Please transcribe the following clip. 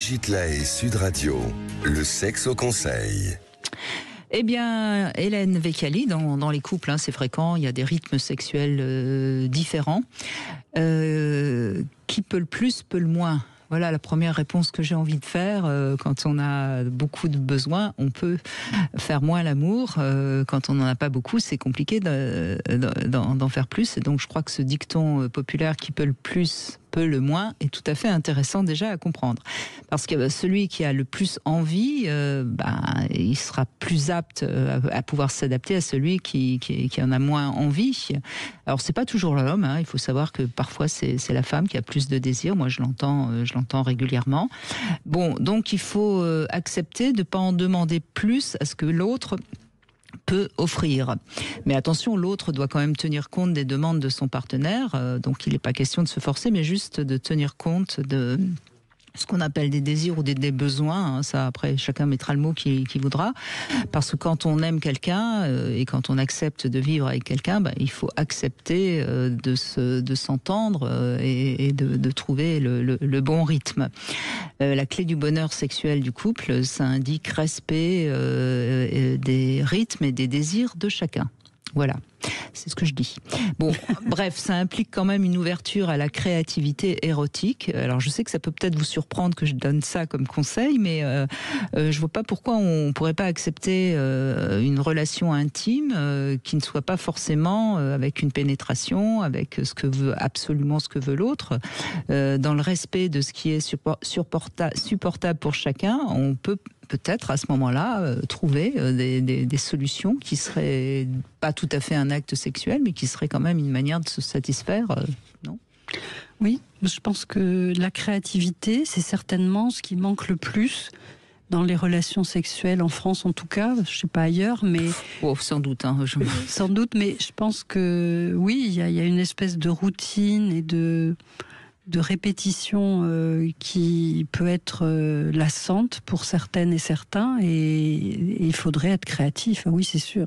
Brigitte Lahaie, Sud Radio, le sexe au conseil. Eh bien, Hélène Vecchiali, dans les couples, c'est fréquent, il y a des rythmes sexuels différents. Qui peut le plus, peut le moins. Voilà la première réponse que j'ai envie de faire. Quand on a beaucoup de besoins, on peut faire moins l'amour. Quand on n'en a pas beaucoup, c'est compliqué d'en faire plus. Et donc je crois que ce dicton populaire qui peut le plus, peut le moins, est tout à fait intéressant déjà à comprendre. Parce que celui qui a le plus envie, il sera plus apte à pouvoir s'adapter à celui qui en a moins envie. Alors c'est pas toujours l'homme, il faut savoir que parfois c'est la femme qui a plus de désir. Moi je l'entends régulièrement. Bon, donc il faut accepter de pas en demander plus à ce que l'autre peut offrir. Mais attention, l'autre doit quand même tenir compte des demandes de son partenaire. Donc il n'est pas question de se forcer, mais juste de tenir compte de ce qu'on appelle des désirs ou des besoins. Ça, après, chacun mettra le mot qu'il voudra. Parce que quand on aime quelqu'un et quand on accepte de vivre avec quelqu'un, il faut accepter de s'entendre et de trouver le bon rythme. La clé du bonheur sexuel du couple, ça indique respect des rythmes et des désirs de chacun. Voilà, c'est ce que je dis. Bon, bref, ça implique quand même une ouverture à la créativité érotique. Alors, je sais que ça peut peut-être vous surprendre que je donne ça comme conseil, mais je vois pas pourquoi on pourrait pas accepter une relation intime qui ne soit pas forcément avec une pénétration, avec absolument ce que veut l'autre, dans le respect de ce qui est supportable pour chacun. On peut peut-être à ce moment-là trouver des solutions qui seraient pas tout à fait un acte sexuel, mais qui seraient quand même une manière de se satisfaire, non ? Oui, je pense que la créativité, c'est certainement ce qui manque le plus dans les relations sexuelles en France, en tout cas, je sais pas ailleurs, mais sans doute. Sans doute, mais je pense que oui, il y a une espèce de routine et de répétition qui peut être lassante pour certaines et certains, et il faudrait être créatif, oui, c'est sûr.